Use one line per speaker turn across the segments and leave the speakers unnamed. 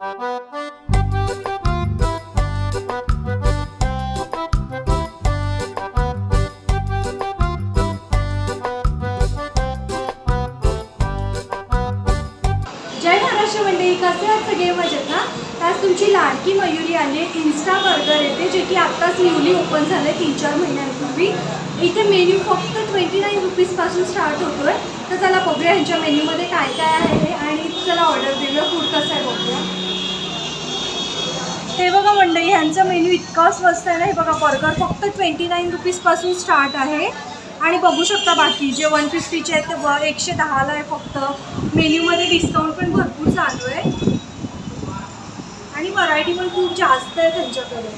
जय महाराष्ट्र मंडळी, कसे आहात सगळे? मजेत ना? आज तुमची लाडकी मयुरी आली इन्स्टा बर्गर येते, जे की आत्ताच न्यूली ओपन झालं 3-4 महिन्यांपूर्वी। इथे मेन्यू फक्त 29 रुपीजपासून स्टार्ट होतोय। तर चला बघूया ह्यांच्या मेन्यूमध्ये काय काय आहे आणि चला ऑर्डर देऊया। फूड कसं आहे बघूया। हे बघा मंडळी, ह्यांचा मेन्यू इतका स्वस्त आहे ना। हे बघा, बर्गर फक्त 29 रुपीजपासून स्टार्ट आहे आणि बघू शकता बाकी जे 150चे आहेत ते 110ला आहे फक्त। मेन्यूमध्ये डिस्काउंट पण भरपूर चालू आहे आणि व्हरायटी पण खूप जास्त आहे त्यांच्याकडे।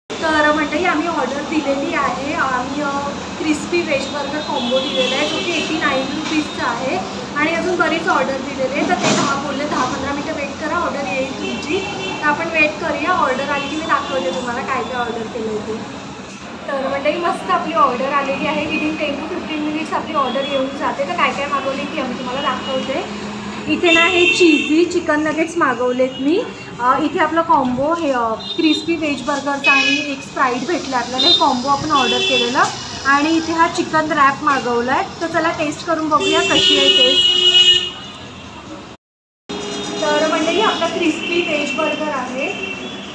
तर मंडळी, आम्ही ऑर्डर दिलेली आहे। आम्ही क्रिस्पी व्हेज बर्गर कॉम्बो दिलेला आहे, जो की 89 रुपीजचा आहे आणि अजून बरीच ऑर्डर दिलेली आहे। तर ते 10-15 मिनटं वेट करा, ऑर्डर येईल तुमची। तर आपण वेट करूया, ऑर्डर आली की मी दाखवते तुम्हाला काय काय ऑर्डर केलं आहे ते। तर मंडळी, मस्त आपली ऑर्डर आलेली आहे। विदिन 10 to 15 मिनिट्स आपली ऑर्डर येऊन जाते। तर काय काय मागवली ती आम्ही तुम्हाला दाखवते। इथे ना हे चीझी चिकन नगेट्स मागवलेत मी। इथे आपला कॉम्बो हे क्रिस्पी व्हेज बर्गरचा आणि एक स्प्राईट भेटलं आपल्याला। हे कॉम्बो आपण ऑर्डर केलेलं आणि इथे हा चिकन रॅप मागवला आहे। तर चला टेस्ट करून बघूया कशी आहे टेस्ट। तर मंडळी, आपला क्रिस्पी व्हेज बर्गर आहे।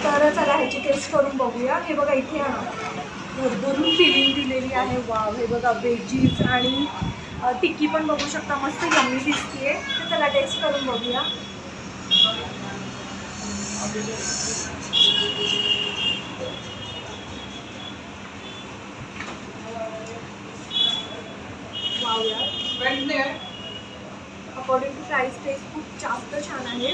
तर चला ह्याची टेस्ट करून बघूया। हे बघा, इथे भरभरून फिलिंग दिलेली आहे। वाव, हे बघा वेजीज आणि टिक्की पण बघू शकता, मस्त यम्मी दिसतीये। तर चला टेस्ट करून बघूया। वाव यार, अकॉर्डिंग टू प्राइस टेस्ट खूप जास्त छान आहे।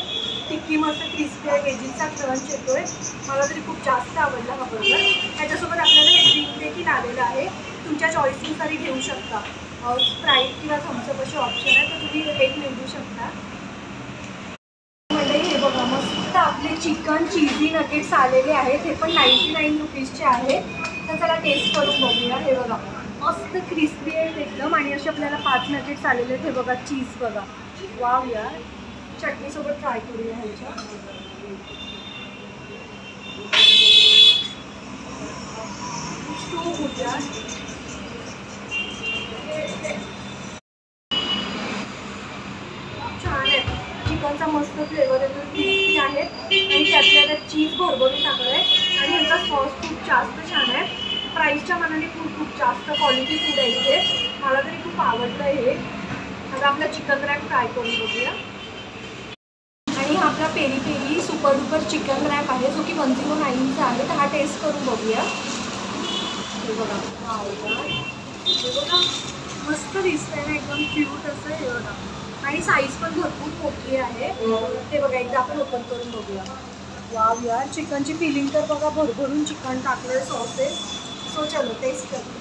टिक्की मस्त क्रिस्पी आहे, वेजीचा क्रंच येतोय, मला तरी खूप जास्त आवडला हा बर्गर। त्याच्यासोबत आपल्याला हे ड्रिंक देखील आलेलं आहे, तुमच्या चॉईसनुसारही घेऊ शकता। स्प्राईट किंवा थम्सअप असे ऑप्शन आहे, तर तुम्ही एक निवडू शकता। म्हणजे हे बघा, मस्त आपले चिकन चीझी नगेट्स आलेले आहेत। हे पण 99 रुपीजचे आहेत। तर चला टेस्ट करून बघूया। हे बघा, मस्त क्रिस्पी आहेत एकदम आणि असे आपल्याला 5 नगेट्स आलेले आहेत। हे बघा, चीज बघा, वाव यार। चटणीसोबत ट्राय करूया ह्याच्या। छान आहे, चिकनचा मस्त फ्लेवर येतो, क्रिस्पी आहे आणि त्यातल्या चीज भरभरून टाकलं आहे आणि ह्याचा सॉस खूप जास्त छान आहे। प्राईसच्या मानाने फूड खूप जास्त क्वालिटी फूड आहे इथे, मला तरी खूप आवडलं हे। आता आपला चिकन रॅप फ्राय करून बघूया। आणि हा आपला peri peri super duper chicken wrap आहे, जो की 109चा आहे। तर हा टेस्ट करून बघूया। हे बघा, हे बघा, मस्त दिसतंय ना, एकदम क्यूट असं। हे बघा, आणि साईज पण भरपूर मोठी आहे। ते बघा, एकदा आपण ओपन करून बघूया। वाव यार, चिकनची फिलिंग तर बघा, भरभरून चिकन टाकलंय, सॉसेस। सो चलो टेस्ट करते।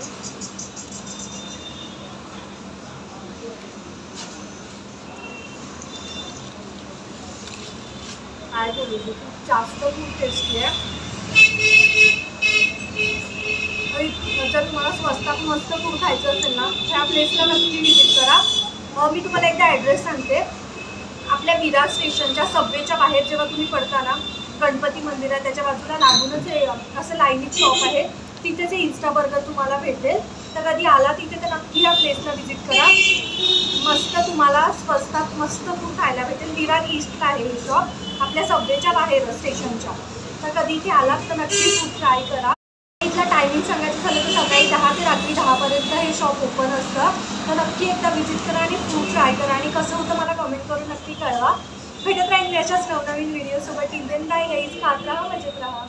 काय बोलू, खूप जास्त खूप टेस्टी आहे। जर तुम्हाला स्वस्तात मस्त फूड खायचं असेल ना, ह्या प्लेसला नक्की व्हिजिट करा। मी तुम्हाला एकदा ॲड्रेस सांगते। आपल्या विरार स्टेशनच्या सबवेच्या बाहेर जेव्हा तुम्ही पडता ना, गणपती मंदिर आहे त्याच्या बाजूला लागूनच हे असं लाईनीत शॉप आहे, तिथेच इन्स्टा बर्गर तुम्हाला भेटेल। तर कधी आला तिथे तर नक्की ह्या प्लेसला व्हिजिट करा। मस्त तुम्हाला स्वस्तात मस्त फूड खायला भेटेल। विरार ईस्टला आहे ही शॉप, आपल्या सबवेच्या बाहेर स्टेशनच्या। तर कधी इथे आलात तर नक्की फूड ट्राय करा। इथला टायमिंग सांगायचं झालं तर सकाळी 10 ते रात्री 10पर्यंत हे शॉप ओपन असतं। तर नक्की एकदा व्हिजिट करा आणि फूड ट्राय करा आणि कसं होतं मला कमेंट करून नक्की कळवा। भेटत राहील अशाच नवनवीन व्हिडिओसोबत। टिल देन बाय गाईज, खात राहा, मजेत राहा।